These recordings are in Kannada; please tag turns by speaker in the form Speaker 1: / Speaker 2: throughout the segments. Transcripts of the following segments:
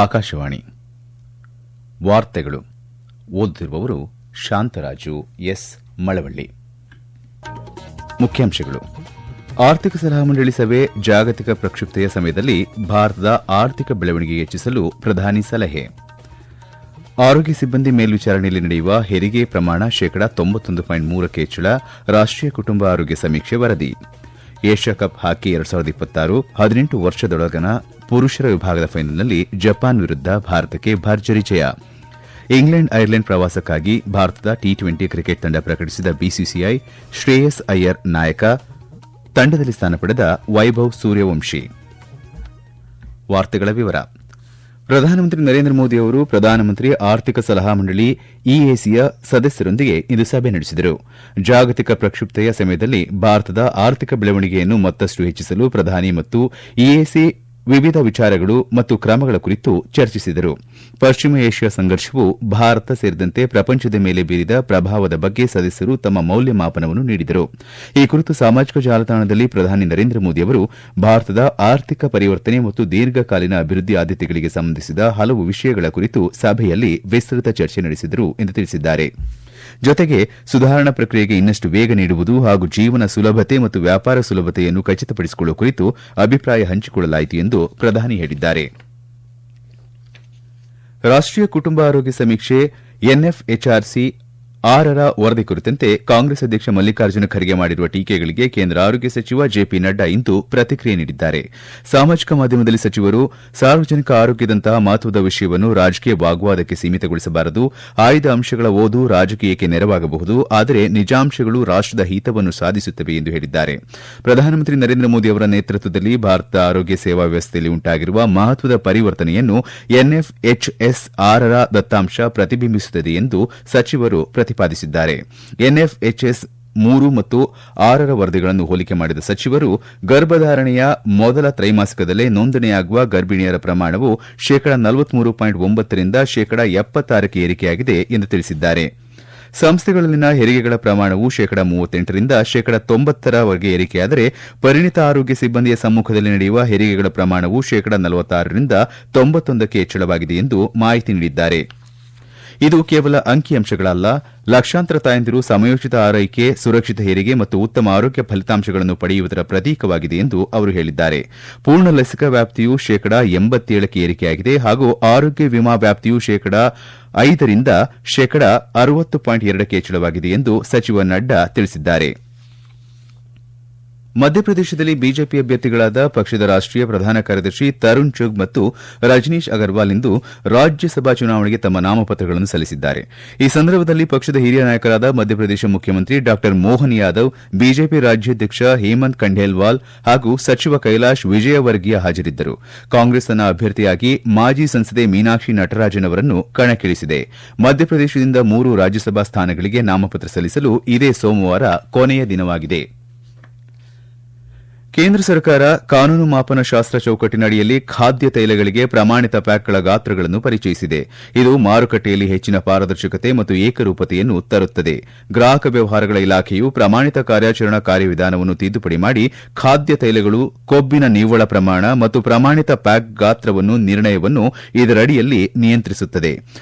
Speaker 1: ಆಕಾಶವಾಣಿ ವಾರ್ತೆಗಳು. ಓದುತ್ತಿರುವವರು ಶಾಂತರಾಜು ಎಸ್ ಮಳವಳ್ಳಿ. ಮುಖ್ಯಾಂಶಗಳು: ಆರ್ಥಿಕ ಸಲಹಾ ಮಂಡಳಿ ಸಭೆ, ಜಾಗತಿಕ ಪ್ರಕ್ಷುಬ್ಧತೆಯ ಸಮಯದಲ್ಲಿ ಭಾರತದ ಆರ್ಥಿಕ ಬೆಳವಣಿಗೆ ಹೆಚ್ಚಿಸಲು ಪ್ರಧಾನಿ ಸಲಹೆ. ಆರೋಗ್ಯ ಸಿಬ್ಬಂದಿ ಮೇಲ್ವಿಚಾರಣೆಯಲ್ಲಿ ನಡೆಯುವ ಹೆರಿಗೆ ಪ್ರಮಾಣ 91.3% ಹೆಚ್ಚಳ, ರಾಷ್ಟೀಯ ಕುಟುಂಬ ಆರೋಗ್ಯ ಸಮೀಕ್ಷೆ ವರದಿ. ಏಷ್ಯಾ ಕಪ್ ಹಾಕಿ 2026 18 ವರ್ಷದೊಳಗನ ಪುರುಷರ ವಿಭಾಗದ ಫೈನಲ್ನಲ್ಲಿ ಜಪಾನ್ ವಿರುದ್ಧ ಭಾರತಕ್ಕೆ ಭರ್ಜರಿ ಜಯ. ಇಂಗ್ಲೆಂಡ್ ಐರ್ಲೆಂಡ್ ಪ್ರವಾಸಕ್ಕಾಗಿ ಭಾರತದ ಟಿ20 ಕ್ರಿಕೆಟ್ ತಂಡ ಪ್ರಕಟಿಸಿದ ಬಿಸಿಸಿಐ, ಶ್ರೇಯಸ್ ಅಯ್ಯರ್ ನಾಯಕ, ತಂಡದಲ್ಲಿ ಸ್ಥಾನ ಪಡೆದ ವೈಭವ್ ಸೂರ್ಯವಂಶಿ. ಪ್ರಧಾನಮಂತ್ರಿ ನರೇಂದ್ರ ಮೋದಿ ಅವರು ಪ್ರಧಾನಮಂತ್ರಿ ಆರ್ಥಿಕ ಸಲಹಾ ಮಂಡಳಿ ಇಎಸಿಯ ಸದಸ್ಯರೊಂದಿಗೆ ಇಂದು ಸಭೆ ನಡೆಸಿದರು. ಜಾಗತಿಕ ಪ್ರಕ್ಷುಬ್ಧತೆಯ ಸಮಯದಲ್ಲಿ ಭಾರತದ ಆರ್ಥಿಕ ಬೆಳವಣಿಗೆಯನ್ನು ಮತ್ತಷ್ಟು ಹೆಚ್ಚಿಸಲು ಪ್ರಧಾನಿ ಮತ್ತು ಇಎಸಿ ವಿವಿಧ ವಿಚಾರಗಳು ಮತ್ತು ಕ್ರಮಗಳ ಕುರಿತು ಚರ್ಚಿಸಿದರು. ಪಶ್ಚಿಮ ಏಷ್ಯಾ ಸಂಘರ್ಷವು ಭಾರತ ಸೇರಿದಂತೆ ಪ್ರಪಂಚದ ಮೇಲೆ ಬೀರಿದ ಪ್ರಭಾವದ ಬಗ್ಗೆ ಸದಸ್ಯರು ತಮ್ಮ ಮೌಲ್ಯಮಾಪನವನ್ನು ನೀಡಿದರು. ಈ ಕುರಿತು ಸಾಮಾಜಿಕ ಜಾಲತಾಣದಲ್ಲಿ ಪ್ರಧಾನಿ ನರೇಂದ್ರ ಮೋದಿ ಅವರು ಭಾರತದ ಆರ್ಥಿಕ ಪರಿವರ್ತನೆ ಮತ್ತು ದೀರ್ಘಕಾಲೀನ ಅಭಿವೃದ್ಧಿ ಆದ್ಯತೆಗಳಿಗೆ ಸಂಬಂಧಿಸಿದ ಹಲವು ವಿಷಯಗಳ ಕುರಿತು ಸಭೆಯಲ್ಲಿ ವಿಸ್ತೃತ ಚರ್ಚೆ ನಡೆಸಿದರು ಎಂದು ತಿಳಿಸಿದ್ದಾರೆ. ಜೊತೆಗೆ ಸುಧಾರಣಾ ಪ್ರಕ್ರಿಯೆಗೆ ಇನ್ನಷ್ಟು ವೇಗ ನೀಡುವುದು ಹಾಗೂ ಜೀವನ ಸುಲಭತೆ ಮತ್ತು ವ್ಯಾಪಾರ ಸುಲಭತೆಯನ್ನು ಖಚಿತಪಡಿಸಿಕೊಳ್ಳುವ ಕುರಿತು ಅಭಿಪ್ರಾಯ ಹಂಚಿಕೊಳ್ಳಲಾಯಿತು ಎಂದು ಪ್ರಧಾನಿ ಹೇಳಿದ್ದಾರೆ. ರಾಷ್ಟೀಯ ಕುಟುಂಬ ಆರೋಗ್ಯ ಸಮೀಕ್ಷೆ ಎನ್ಎಫ್ಎಚ್ಆರ್ಸಿ 6ರ ವರದಿ ಕುರಿತಂತೆ ಕಾಂಗ್ರೆಸ್ ಅಧ್ಯಕ್ಷ ಮಲ್ಲಿಕಾರ್ಜುನ ಖರ್ಗೆ ಮಾಡಿರುವ ಟೀಕೆಗಳಿಗೆ ಕೇಂದ್ರ ಆರೋಗ್ಯ ಸಚಿವ ಜೆಪಿ ನಡ್ಡಾ ಇಂದು ಪ್ರತಿಕ್ರಿಯೆ ನೀಡಿದ್ದಾರೆ. ಸಾಮಾಜಿಕ ಮಾಧ್ಯಮದಲ್ಲಿ ಸಚಿವರು ಸಾರ್ವಜನಿಕ ಆರೋಗ್ಯದಂತಹ ಮಹತ್ವದ ವಿಷಯವನ್ನು ರಾಜಕೀಯ ವಾಗ್ವಾದಕ್ಕೆ ಸೀಮಿತಗೊಳಿಸಬಾರದು. ಆಯ್ದ ಅಂಶಗಳ ಓದು ರಾಜಕೀಯಕ್ಕೆ ನೆರವಾಗಬಹುದು, ಆದರೆ ನಿಜಾಂಶಗಳು ರಾಷ್ಟದ ಹಿತವನ್ನು ಸಾಧಿಸುತ್ತವೆ ಎಂದು ಹೇಳಿದ್ದಾರೆ. ಪ್ರಧಾನಮಂತ್ರಿ ನರೇಂದ್ರ ಮೋದಿ ಅವರ ನೇತೃತ್ವದಲ್ಲಿ ಭಾರತದ ಆರೋಗ್ಯ ಸೇವಾ ವ್ಯವಸ್ಥೆಯಲ್ಲಿ ಉಂಟಾಗಿರುವ ಮಹತ್ವದ ಪರಿವರ್ತನೆಯನ್ನು ಎನ್ಎಫ್ಎಚ್ಎಸ್ 6ರ ದತ್ತಾಂಶ ಪ್ರತಿಬಿಂಬಿಸುತ್ತದೆ ಎಂದು ಸಚಿವರು ಪ್ರತಿಪಾದಿಸಿದ್ದಾರೆ. ಎನ್ಎಫ್ಎಚ್ಎಸ್ 3 ಮತ್ತು 6ರ ವರದಿಗಳನ್ನು ಹೋಲಿಕೆ ಮಾಡಿದ ಸಚಿವರು ಗರ್ಭಧಾರಣೆಯ ಮೊದಲ ತ್ರೈಮಾಸಿಕದಲ್ಲೇ ನೋಂದಣಿಯಾಗುವ ಗರ್ಭಿಣಿಯರ ಪ್ರಮಾಣವು 43.9 ರಿಂದ 76ಕ್ಕೆ ಏರಿಕೆಯಾಗಿದೆ ಎಂದು ತಿಳಿಸಿದ್ದಾರೆ. ಸಂಸ್ಥೆಗಳಲ್ಲಿನ ಹೆರಿಗೆಗಳ ಪ್ರಮಾಣವು 38 ರಿಂದ 90ರವರೆಗೆ ಏರಿಕೆಯಾದರೆ, ಪರಿಣಿತ ಆರೋಗ್ಯ ಸಿಬ್ಬಂದಿಯ ಸಮ್ಮುಖದಲ್ಲಿ ನಡೆಯುವ ಹೆರಿಗೆಗಳ ಪ್ರಮಾಣವು 46 ರಿಂದ 91ಕ್ಕೆ ಹೆಚ್ಚಳವಾಗಿದೆ ಎಂದು ಮಾಹಿತಿ ನೀಡಿದ್ದಾರೆ. ಇದು ಕೇವಲ ಅಂಕಿಅಂಶಗಳಲ್ಲ, ಲಕ್ಷಾಂತರ ತಾಯಂದಿರು ಸಮಯೋಚಿತ ಆರೈಕೆ, ಸುರಕ್ಷಿತ ಹೆರಿಗೆ ಮತ್ತು ಉತ್ತಮ ಆರೋಗ್ಯ ಫಲಿತಾಂಶಗಳನ್ನು ಪಡೆಯುವುದರ ಪ್ರತೀಕವಾಗಿದೆ ಎಂದು ಅವರು ಹೇಳಿದ್ದಾರೆ. ಪೂರ್ಣ ಲಸಿಕಾ ವ್ಯಾಪ್ತಿಯು 87ಕ್ಕೆ ಏರಿಕೆಯಾಗಿದೆ ಹಾಗೂ ಆರೋಗ್ಯ ವಿಮಾ ವ್ಯಾಪ್ತಿಯು 5 ರಿಂದ 60.2ಕ್ಕೆ ಹೆಚ್ಚಳವಾಗಿದೆ ಎಂದು ಸಚಿವ ನಡ್ಡಾ ತಿಳಿಸಿದ್ದಾರೆ. ಮಧ್ಯಪ್ರದೇಶದಲ್ಲಿ ಬಿಜೆಪಿ ಅಭ್ಯರ್ಥಿಗಳಾದ ಪಕ್ಷದ ರಾಷ್ಟೀಯ ಪ್ರಧಾನ ಕಾರ್ಯದರ್ಶಿ ತರುಣ್ ಚುಗ್ ಮತ್ತು ರಜನೀಶ್ ಅಗರ್ವಾಲ್ ಇಂದು ರಾಜ್ಯಸಭಾ ಚುನಾವಣೆಗೆ ತಮ್ಮ ನಾಮಪತ್ರಗಳನ್ನು ಸಲ್ಲಿಸಿದ್ದಾರೆ. ಈ ಸಂದರ್ಭದಲ್ಲಿ ಪಕ್ಷದ ಹಿರಿಯ ನಾಯಕರಾದ ಮಧ್ಯಪ್ರದೇಶ ಮುಖ್ಯಮಂತ್ರಿ ಡಾ ಮೋಹನ್ ಯಾದವ್, ಬಿಜೆಪಿ ರಾಜ್ಯಾಧ್ಯಕ್ಷ ಹೇಮಂತ್ ಖಂಡೇಲ್ವಾಲ್ ಹಾಗೂ ಸಚಿವ ಕೈಲಾಶ್ ವಿಜಯವರ್ಗಿಯಾ ಹಾಜರಿದ್ದರು. ಕಾಂಗ್ರೆಸ್ ತನ್ನ ಅಭ್ಯರ್ಥಿಯಾಗಿ ಮಾಜಿ ಸಂಸದೆ ಮೀನಾಕ್ಷಿ ನಟರಾಜನ್ ಅವರನ್ನು ಕಣಕ್ಕಿಳಿಸಿದೆ. ಮಧ್ಯಪ್ರದೇಶದಿಂದ 3 ರಾಜ್ಯಸಭಾ ಸ್ಥಾನಗಳಿಗೆ ನಾಮಪತ್ರ ಸಲ್ಲಿಸಲು ಇದೇ ಸೋಮವಾರ ಕೊನೆಯ ದಿನವಾಗಿದೆ. ಕೇಂದ್ರ ಸರ್ಕಾರ ಕಾನೂನು ಮಾಪನ ಶಾಸ್ತ್ರ ಚೌಕಟ್ಟಿನ ಅಡಿಯಲ್ಲಿ ಖಾದ್ಯ ತೈಲಗಳಿಗೆ ಪ್ರಮಾಣಿತ ಪ್ಯಾಕ್ಗಳ ಗಾತ್ರಗಳನ್ನು ಪರಿಚಯಿಸಿದೆ. ಇದು ಮಾರುಕಟ್ಟೆಯಲ್ಲಿ ಹೆಚ್ಚಿನ ಪಾರದರ್ಶಕತೆ ಮತ್ತು ಏಕರೂಪತೆಯನ್ನು ತರುತ್ತದೆ. ಗ್ರಾಹಕ ವ್ಯವಹಾರಗಳ ಇಲಾಖೆಯು ಪ್ರಮಾಣಿತ ಕಾರ್ಯಾಚರಣಾ ಕಾರ್ಯವಿಧಾನವನ್ನು ತಿದ್ದುಪಡಿ ಮಾಡಿ ಖಾದ್ಯ ತೈಲಗಳು, ಕೊಬ್ಬಿನ ನಿವ್ವಳ ಪ್ರಮಾಣ ಮತ್ತು ಪ್ರಮಾಣಿತ ಪ್ಯಾಕ್ ಗಾತ್ರವನ್ನು ನಿರ್ಣಯವನ್ನು ಇದರಡಿಯಲ್ಲಿ ನಿಯಂತ್ರಿಸುತ್ತದೆ.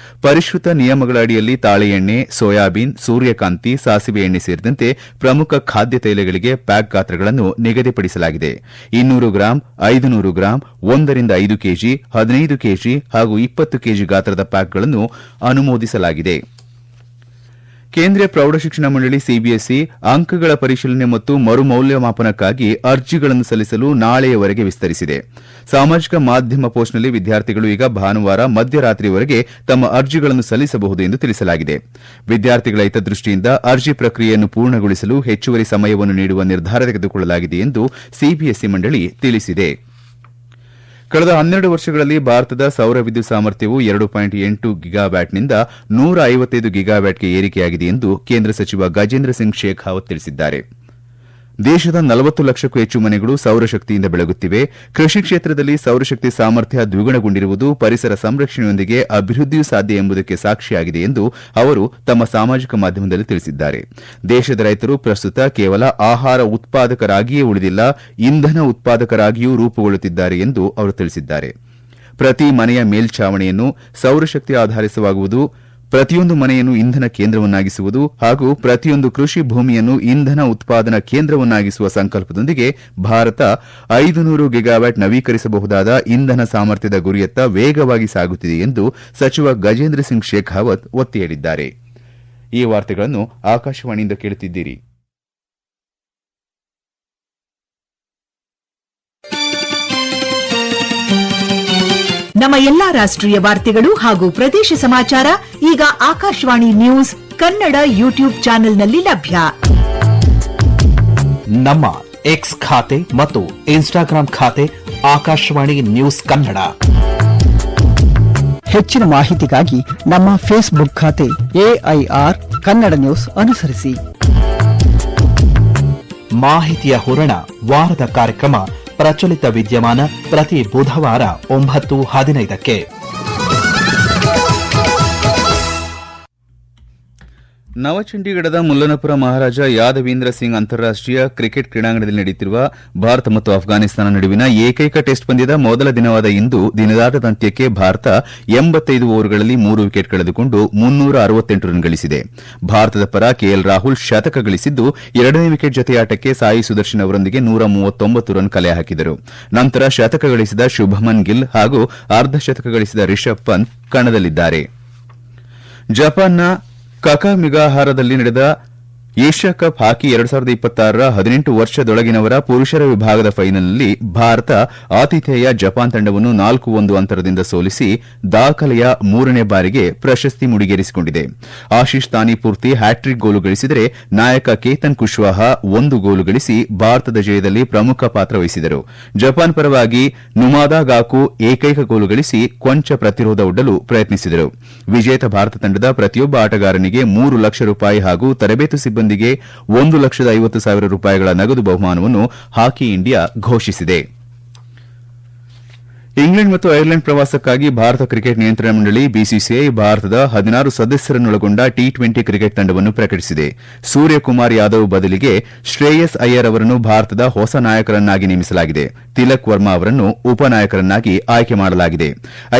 Speaker 1: ಪರಿಷ್ಕೃತ ನಿಯಮಗಳ ಅಡಿಯಲ್ಲಿ ತಾಳೆ ಎಣ್ಣೆ, ಸೋಯಾಬೀನ್, ಸೂರ್ಯಕಾಂತಿ, ಸಾಸಿವೆ ಎಣ್ಣೆ ಸೇರಿದಂತೆ ಪ್ರಮುಖ ಖಾದ್ಯ ತೈಲಗಳಿಗೆ ಪ್ಯಾಕ್ ಗಾತ್ರಗಳನ್ನು ನಿಗದಿಪಡಿಸಲಾಗಿದೆ. 200 ಗ್ರಾಂ, 500 ಗ್ರಾಂ, 1 ರಿಂದ 5 ಕೆಜಿ, 15 ಕೆಜಿ ಹಾಗೂ 20 ಕೆಜಿ ಗಾತ್ರದ ಪ್ಯಾಕ್ಗಳನ್ನು ಅನುಮೋದಿಸಲಾಗಿದೆ. ಕೇಂದ್ರೀಯ ಪ್ರೌಢಶಿಕ್ಷಣ ಮಂಡಳಿ ಸಿಬಿಎಸ್ಇ ಅಂಕಗಳ ಪರಿಶೀಲನೆ ಮತ್ತು ಮರುಮೌಲ್ಯಮಾಪನಕ್ಕಾಗಿ ಅರ್ಜಿಗಳನ್ನು ಸಲ್ಲಿಸಲು ನಾಳೆಯವರೆಗೆ ವಿಸ್ತರಿಸಿದೆ. ಸಾಮಾಜಿಕ ಮಾಧ್ಯಮ ಪೋಸ್ಟ್ನಲ್ಲಿ ವಿದ್ಯಾರ್ಥಿಗಳು ಈಗ ಭಾನುವಾರ ಮಧ್ಯರಾತ್ರಿಯವರೆಗೆ ತಮ್ಮ ಅರ್ಜಿಗಳನ್ನು ಸಲ್ಲಿಸಬಹುದು ಎಂದು ತಿಳಿಸಲಾಗಿದೆ. ವಿದ್ಯಾರ್ಥಿಗಳ ಹಿತದೃಷ್ಟಿಯಿಂದ ಅರ್ಜಿ ಪ್ರಕ್ರಿಯೆಯನ್ನು ಪೂರ್ಣಗೊಳಿಸಲು ಹೆಚ್ಚುವರಿ ಸಮಯವನ್ನು ನೀಡುವ ನಿರ್ಧಾರ ತೆಗೆದುಕೊಳ್ಳಲಾಗಿದೆ ಎಂದು ಸಿಬಿಎಸ್ಇ ಮಂಡಳಿ ತಿಳಿಸಿದೆ. ಕಳೆದ 12 ವರ್ಷಗಳಲ್ಲಿ ಭಾರತದ ಸೌರ ವಿದ್ಯುತ್ ಸಾಮರ್ಥ್ಯವು 2.8 ಗಿಗಾವ್ಯಾಟ್ನಿಂದ 155 ಗಿಗಾವ್ಯಾಟ್ಗೆ ಏರಿಕೆಯಾಗಿದೆ ಎಂದು ಕೇಂದ್ರ ಸಚಿವ ಗಜೇಂದ್ರ ಸಿಂಗ್ ಶೇಖಾವತ್ ತಿಳಿಸಿದ್ದಾರೆ. ದೇಶದ 40 ಲಕ್ಷಕ್ಕೂ ಹೆಚ್ಚು ಮನೆಗಳು ಸೌರಶಕ್ತಿಯಿಂದ ಬೆಳಗುತ್ತಿವೆ. ಕೃಷಿ ಕ್ಷೇತ್ರದಲ್ಲಿ ಸೌರಶಕ್ತಿ ಸಾಮರ್ಥ್ಯ ದ್ವಿಗುಣಗೊಂಡಿರುವುದು ಪರಿಸರ ಸಂರಕ್ಷಣೆಯೊಂದಿಗೆ ಅಭಿವೃದ್ಧಿಯೂ ಸಾಧ್ಯ ಎಂಬುದಕ್ಕೆ ಸಾಕ್ಷಿಯಾಗಿದೆ ಎಂದು ಅವರು ತಮ್ಮ ಸಾಮಾಜಿಕ ಮಾಧ್ಯಮದಲ್ಲಿ ತಿಳಿಸಿದ್ದಾರೆ. ದೇಶದ ರೈತರು ಪ್ರಸ್ತುತ ಕೇವಲ ಆಹಾರ ಉತ್ಪಾದಕರಾಗಿಯೇ ಉಳಿದಿಲ್ಲ, ಇಂಧನ ಉತ್ಪಾದಕರಾಗಿಯೂ ರೂಪುಗೊಳ್ಳುತ್ತಿದ್ದಾರೆ ಎಂದು ಅವರು ತಿಳಿಸಿದ್ದಾರೆ. ಪ್ರತಿ ಮನೆಯ ಮೇಲ್ಛಾವಣಿಯನ್ನು ಸೌರಶಕ್ತಿ ಆಧರಿಸವಾಗುವುದು, ಪ್ರತಿಯೊಂದು ಮನೆಯನ್ನು ಇಂಧನ ಕೇಂದ್ರವನ್ನಾಗಿಸುವುದು ಹಾಗೂ ಪ್ರತಿಯೊಂದು ಕೃಷಿ ಭೂಮಿಯನ್ನು ಇಂಧನ ಉತ್ಪಾದನಾ ಕೇಂದ್ರವನ್ನಾಗಿಸುವ ಸಂಕಲ್ಪದೊಂದಿಗೆ ಭಾರತ 500 ಗಿಗಾವ್ಯಾಟ್ ನವೀಕರಿಸಬಹುದಾದ ಇಂಧನ ಸಾಮರ್ಥ್ಯದ ಗುರಿಯತ್ತ ವೇಗವಾಗಿ ಸಾಗುತ್ತಿದೆ ಎಂದು ಸಚಿವ ಗಜೇಂದ್ರ ಸಿಂಗ್ ಶೇಖಾವತ್ ಒತ್ತಿ ಹೇಳಿದ್ದಾರೆ. ಈ ವಾರ್ತೆಗಳನ್ನು ಆಕಾಶವಾಣಿಯಿಂದ ಕೇಳುತ್ತಿದ್ದೀರಿ.
Speaker 2: ನಮ್ಮ ಎಲ್ಲಾ ರಾಷ್ಟ್ರೀಯ ವಾರ್ತೆಗಳು ಹಾಗೂ ಪ್ರದೇಶ ಸಮಾಚಾರ ಈಗ ಆಕಾಶವಾಣಿ ನ್ಯೂಸ್ ಕನ್ನಡ ಯೂಟ್ಯೂಬ್ ಚಾನೆಲ್ನಲ್ಲಿ ಲಭ್ಯ.
Speaker 3: ನಮ್ಮ ಎಕ್ಸ್ ಖಾತೆ ಮತ್ತು ಇನ್ಸ್ಟಾಗ್ರಾಂ ಖಾತೆ ಆಕಾಶವಾಣಿ ನ್ಯೂಸ್ ಕನ್ನಡ.
Speaker 4: ಹೆಚ್ಚಿನ ಮಾಹಿತಿಗಾಗಿ ನಮ್ಮ ಫೇಸ್ಬುಕ್ ಖಾತೆ AIR ಕನ್ನಡ ನ್ಯೂಸ್ ಅನುಸರಿಸಿ.
Speaker 3: ಮಾಹಿತಿಯ ಹೂರಣ ವಾರದ ಕಾರ್ಯಕ್ರಮ ಪ್ರಚಲಿತ ವಿದ್ಯಮಾನ ಪ್ರತಿ ಬುಧವಾರ 9:15.
Speaker 1: ನವಚಂಡೀಗಢದ ಮುಲ್ಲನಪುರ ಮಹಾರಾಜ ಯಾದವೀಂದ್ರ ಸಿಂಗ್ ಅಂತಾರಾಷ್ಟೀಯ ಕ್ರಿಕೆಟ್ ಕ್ರೀಡಾಂಗಣದಲ್ಲಿ ನಡೆಯುತ್ತಿರುವ ಭಾರತ ಮತ್ತು ಅಫ್ಘಾನಿಸ್ತಾನ ನಡುವಿನ ಏಕೈಕ ಟೆಸ್ಟ್ ಪಂದ್ಯದ ಮೊದಲ ದಿನವಾದ ಇಂದು ದಿನದಾಟದ ಅಂತ್ಯಕ್ಕೆ ಭಾರತ 85 ಓವರ್ಗಳಲ್ಲಿ 3 ವಿಕೆಟ್ ಕಳೆದುಕೊಂಡು 368 ರನ್ ಗಳಿಸಿದೆ. ಭಾರತದ ಪರ KL ರಾಹುಲ್ ಶತಕ ಗಳಿಸಿದ್ದು, ಎರಡನೇ ವಿಕೆಟ್ ಜತೆಯಾಟಕ್ಕೆ ಸಾಯಿ ಸುದರ್ಶನ್ ಅವರೊಂದಿಗೆ 139 ರನ್ ಕಲೆ ಹಾಕಿದರು. ನಂತರ ಶತಕ ಗಳಿಸಿದ ಶುಭಮನ್ ಗಿಲ್ ಹಾಗೂ ಅರ್ಧ ಶತಕ ಗಳಿಸಿದ ರಿಷಬ್ ಪಂತ್ ಕಣದಲ್ಲಿದ್ದಾರೆ. ಜಪಾನ್ನ ಕಕಾಮಿಗಾಹಾರದಲ್ಲಿ ನಡೆದ ಏಷ್ಯಾ ಕಪ್ ಹಾಕಿ 2026ರ 18 ವರ್ಷದೊಳಗಿನವರ ಪುರುಷರ ವಿಭಾಗದ ಫೈನಲ್ನಲ್ಲಿ ಭಾರತ ಆತಿಥೇಯ ಜಪಾನ್ ತಂಡವನ್ನು 4-1 ಅಂತರದಿಂದ ಸೋಲಿಸಿ ದಾಖಲೆಯ 3ನೇ ಬಾರಿಗೆ ಪ್ರಶಸ್ತಿ ಮುಡಿಗೇರಿಸಿಕೊಂಡಿದೆ. ಆಶೀಶ್ ತಾನಿಪೂರ್ತಿ ಹ್ಯಾಟ್ರಿಕ್ ಗೋಲು ಗಳಿಸಿದರೆ ನಾಯಕ ಕೇತನ್ ಕುಶ್ವಾಹ 1 ಗೋಲು ಗಳಿಸಿ ಭಾರತದ ಜಯದಲ್ಲಿ ಪ್ರಮುಖ ಪಾತ್ರ ವಹಿಸಿದರು. ಜಪಾನ್ ಪರವಾಗಿ ನುಮಾದಾ ಗಾಕು ಏಕೈಕ ಗೋಲು ಗಳಿಸಿ ಕೊಂಚ ಪ್ರತಿರೋಧ ಒಡ್ಡಲು ಪ್ರಯತ್ನಿಸಿದರು. ವಿಜೇತ ಭಾರತ ತಂಡದ ಪ್ರತಿಯೊಬ್ಬ ಆಟಗಾರನಿಗೆ 3 ಲಕ್ಷ ರೂಪಾಯಿ ಹಾಗೂ ತರಬೇತು ಸಿಬ್ಬಂದಿಗೆ 1,50,000 ರೂಪಾಯಿಗಳ ನಗದು ಬಹುಮಾನವನ್ನು ಹಾಕಿ ಇಂಡಿಯಾ ಘೋಷಿಸಿದೆ. ಇಂಗ್ಲೆಂಡ್ ಮತ್ತು ಐರ್ಲೆಂಡ್ ಪ್ರವಾಸಕ್ಕಾಗಿ ಭಾರತ ಕ್ರಿಕೆಟ್ ನಿಯಂತ್ರಣ ಮಂಡಳಿ BCCI ಭಾರತದ 16 ಸದಸ್ಯರನ್ನೊಳಗೊಂಡ T20 ಕ್ರಿಕೆಟ್ ತಂಡವನ್ನು ಪ್ರಕಟಿಸಿದೆ. ಸೂರ್ಯಕುಮಾರ್ ಯಾದವ್ ಬದಲಿಗೆ ಶ್ರೇಯಸ್ ಅಯ್ಯರ್ ಅವರನ್ನು ಭಾರತದ ಹೊಸ ನಾಯಕರನ್ನಾಗಿ ನೇಮಿಸಲಾಗಿದೆ. ತಿಲಕ್ ವರ್ಮಾ ಅವರನ್ನು ಉಪನಾಯಕರನ್ನಾಗಿ ಆಯ್ಕೆ ಮಾಡಲಾಗಿದೆ.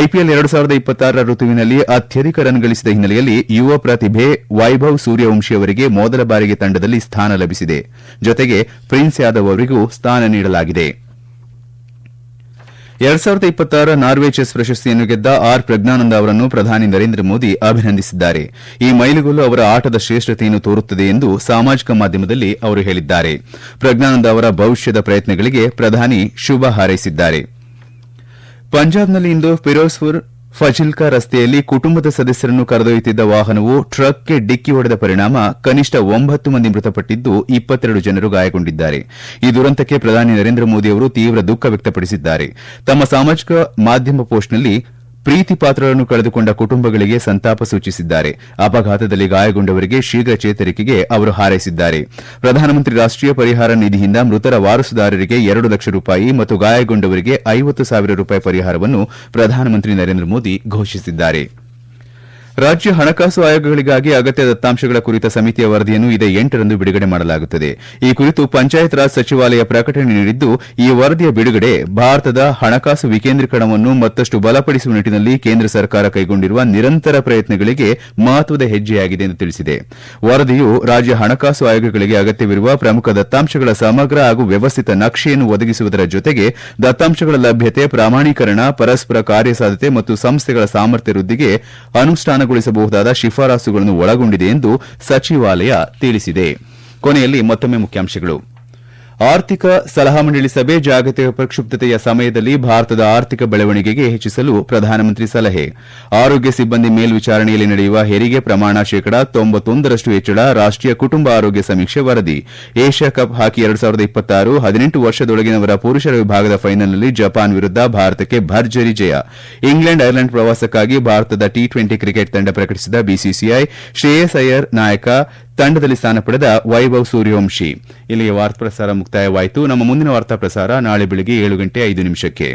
Speaker 1: IPL 2026ರ ಋತುವಿನಲ್ಲಿ ಅತ್ಯಧಿಕ ರನ್ ಗಳಿಸಿದ ಹಿನ್ನೆಲೆಯಲ್ಲಿ ಯುವ ಪ್ರತಿಭೆ ವೈಭವ್ ಸೂರ್ಯವಂಶಿ ಅವರಿಗೆ ಮೊದಲ ಬಾರಿಗೆ ತಂಡದಲ್ಲಿ ಸ್ಥಾನ ಲಭಿಸಿದೆ. ಜೊತೆಗೆ ಪ್ರಿನ್ಸ್ ಯಾದವ್ ಅವರಿಗೂ ಸ್ಥಾನ ನೀಡಲಾಗಿದೆ. 2026 ನಾರ್ವೆ ಚೆಸ್ ಪ್ರಶಸ್ತಿಯನ್ನು ಗೆದ್ದ ಪ್ರಜ್ಞಾನಂದ ಅವರನ್ನು ಪ್ರಧಾನಿ ನರೇಂದ್ರ ಮೋದಿ ಅಭಿನಂದಿಸಿದ್ದಾರೆ. ಈ ಮೈಲುಗಲ್ಲು ಅವರ ಆಟದ ಶ್ರೇಷ್ಠತೆಯನ್ನು ತೋರುತ್ತದೆ ಎಂದು ಸಾಮಾಜಿಕ ಮಾಧ್ಯಮದಲ್ಲಿ ಅವರು ಹೇಳಿದ್ದಾರೆ. ಪ್ರಜ್ಞಾನಂದ ಅವರ ಭವಿಷ್ಯದ ಪ್ರಯತ್ನಗಳಿಗೆ ಪ್ರಧಾನಿ ಶುಭ ಹಾರೈಸಿದ್ದಾರೆ. ಪಂಜಾಬ್ನಲ್ಲಿ ಇಂದು ಫಿರೋಜ್ಪುರ್ ಫಜಿಲ್ಕಾ ರಸ್ತೆಯಲ್ಲಿ ಕುಟುಂಬದ ಸದಸ್ಯರನ್ನು ಕರೆದೊಯ್ಯುತ್ತಿದ್ದ ವಾಹನವು ಟ್ರಕ್ಗೆ ಡಿಕ್ಕಿ ಹೊಡೆದ ಪರಿಣಾಮ ಕನಿಷ್ಠ 9 ಮಂದಿ ಮೃತಪಟ್ಟಿದ್ದು 22 ಜನರು ಗಾಯಗೊಂಡಿದ್ದಾರೆ. ಈ ದುರಂತಕ್ಕೆ ಪ್ರಧಾನಿ ನರೇಂದ್ರ ಮೋದಿ ಅವರು ತೀವ್ರ ದುಃಖ ವ್ಯಕ್ತಪಡಿಸಿದ್ದಾರೆ. ತಮ್ಮ ಸಾಮಾಜಿಕ ಮಾಧ್ಯಮ ಪೋಸ್ಟ್ನಲ್ಲಿ ಪ್ರೀತಿ ಪಾತ್ರರನ್ನು ಕಳೆದುಕೊಂಡ ಕುಟುಂಬಗಳಿಗೆ ಸಂತಾಪ ಸೂಚಿಸಿದ್ದಾರೆ. ಅಪಘಾತದಲ್ಲಿ ಗಾಯಗೊಂಡವರಿಗೆ ಶೀಘ್ರ ಚೇತರಿಕೆಗೆ ಅವರು ಹಾರೈಸಿದ್ದಾರೆ. ಪ್ರಧಾನಮಂತ್ರಿ ರಾಷ್ಟೀಯ ಪರಿಹಾರ ನಿಧಿಯಿಂದ ಮೃತರ ವಾರಸುದಾರರಿಗೆ 2 ಲಕ್ಷ ರೂಪಾಯಿ ಮತ್ತು ಗಾಯಗೊಂಡವರಿಗೆ 50,000 ರೂಪಾಯಿ ಪರಿಹಾರವನ್ನು ಪ್ರಧಾನಮಂತ್ರಿ ನರೇಂದ್ರ ಮೋದಿ ಘೋಷಿಸಿದ್ದಾರೆ. ರಾಜ್ಯ ಹಣಕಾಸು ಆಯೋಗಗಳಿಗಾಗಿ ಅಗತ್ಯ ದತ್ತಾಂಶಗಳ ಕುರಿತ ಸಮಿತಿಯ ವರದಿಯನ್ನು ಇದೇ 8ರಂದು ಬಿಡುಗಡೆ ಮಾಡಲಾಗುತ್ತದೆ. ಈ ಕುರಿತು ಪಂಚಾಯತ್ ರಾಜ್ ಸಚಿವಾಲಯ ಪ್ರಕಟಣೆ ನೀಡಿದ್ದು, ಈ ವರದಿಯ ಬಿಡುಗಡೆ ಭಾರತದ ಹಣಕಾಸು ವಿಕೇಂದ್ರೀಕರಣವನ್ನು ಮತ್ತಷ್ಟು ಬಲಪಡಿಸುವ ನಿಟ್ಟಿನಲ್ಲಿ ಕೇಂದ್ರ ಸರ್ಕಾರ ಕೈಗೊಂಡಿರುವ ನಿರಂತರ ಪ್ರಯತ್ನಗಳಿಗೆ ಮಹತ್ವದ ಹೆಜ್ಜೆಯಾಗಿದೆ ಎಂದು ತಿಳಿಸಿದೆ. ವರದಿಯು ರಾಜ್ಯ ಹಣಕಾಸು ಆಯೋಗಗಳಿಗೆ ಅಗತ್ಯವಿರುವ ಪ್ರಮುಖ ದತ್ತಾಂಶಗಳ ಸಮಗ್ರ ಹಾಗೂ ವ್ಯವಸ್ಥಿತ ನಕ್ಷೆಯನ್ನು ಒದಗಿಸುವುದರ ಜೊತೆಗೆ ದತ್ತಾಂಶಗಳ ಲಭ್ಯತೆ, ಪ್ರಮಾಣೀಕರಣ, ಪರಸ್ಪರ ಕಾರ್ಯಸಾಧ್ಯತೆ ಮತ್ತು ಸಂಸ್ಥೆಗಳ ಸಾಮರ್ಥ್ಯ ವೃದ್ಧಿಗೆ ಅನುಷ್ಠಾನಗೊಳಿಸಬಹುದಾದ ಶಿಫಾರಸುಗಳನ್ನು ಒಳಗೊಂಡಿದೆ ಎಂದು ಸಚಿವಾಲಯ ತಿಳಿಸಿದೆ. ಕೊನೆಯಲ್ಲಿ ಮತ್ತೊಮ್ಮೆ ಮುಖ್ಯಾಂಶಗಳು. ಆರ್ಥಿಕ ಸಲಹಾ ಮಂಡಳಿ ಸಭೆ, ಜಾಗತಿಕ ಪ್ರಕ್ಷುಬ್ಧತೆಯ ಸಮಯದಲ್ಲಿ ಭಾರತದ ಆರ್ಥಿಕ ಬೆಳವಣಿಗೆಗೆ ಹೆಚ್ಚಿಸಲು ಪ್ರಧಾನಮಂತ್ರಿ ಸಲಹೆ. ಆರೋಗ್ಯ ಸಿಬ್ಬಂದಿ ಮೇಲ್ವಿಚಾರಣೆಯಲ್ಲಿ ನಡೆಯುವ ಹೆರಿಗೆ ಪ್ರಮಾಣ 91% ಹೆಚ್ಚಳ, ರಾಷ್ಟೀಯ ಕುಟುಂಬ ಆರೋಗ್ಯ ಸಮೀಕ್ಷೆ ವರದಿ. ಏಷ್ಯಾ ಕಪ್ ಹಾಕಿ 2026 18 ವರ್ಷದೊಳಗಿನವರ ಪುರುಷರ ವಿಭಾಗದ ಫೈನಲ್ನಲ್ಲಿ ಜಪಾನ್ ವಿರುದ್ಧ ಭಾರತಕ್ಕೆ ಭರ್ಜರಿ ಜಯ. ಇಂಗ್ಲೆಂಡ್ ಐರ್ಲೆಂಡ್ ಪ್ರವಾಸಕ್ಕಾಗಿ ಭಾರತದ T20 ಕ್ರಿಕೆಟ್ ತಂಡ ಪ್ರಕಟಿಸಿದ BCCI, ಶ್ರೇಯಸ್ ಅಯ್ಯರ್ ನಾಯಕ, ತಂಡದಲ್ಲಿ ಸ್ಥಾನ ಪಡೆದ ವೈಭವ್ ಸೂರ್ಯವಂಶಿ. ಇಲ್ಲಿಗೆ ವಾರ್ತಾ ಪ್ರಸಾರ ಮುಕ್ತಾಯವಾಯಿತು. ನಮ್ಮ ಮುಂದಿನ ವಾರ್ತಾ ಪ್ರಸಾರ ನಾಳೆ ಬೆಳಗ್ಗೆ 7:05 ನಿಮಿಷಕ್ಕೆ.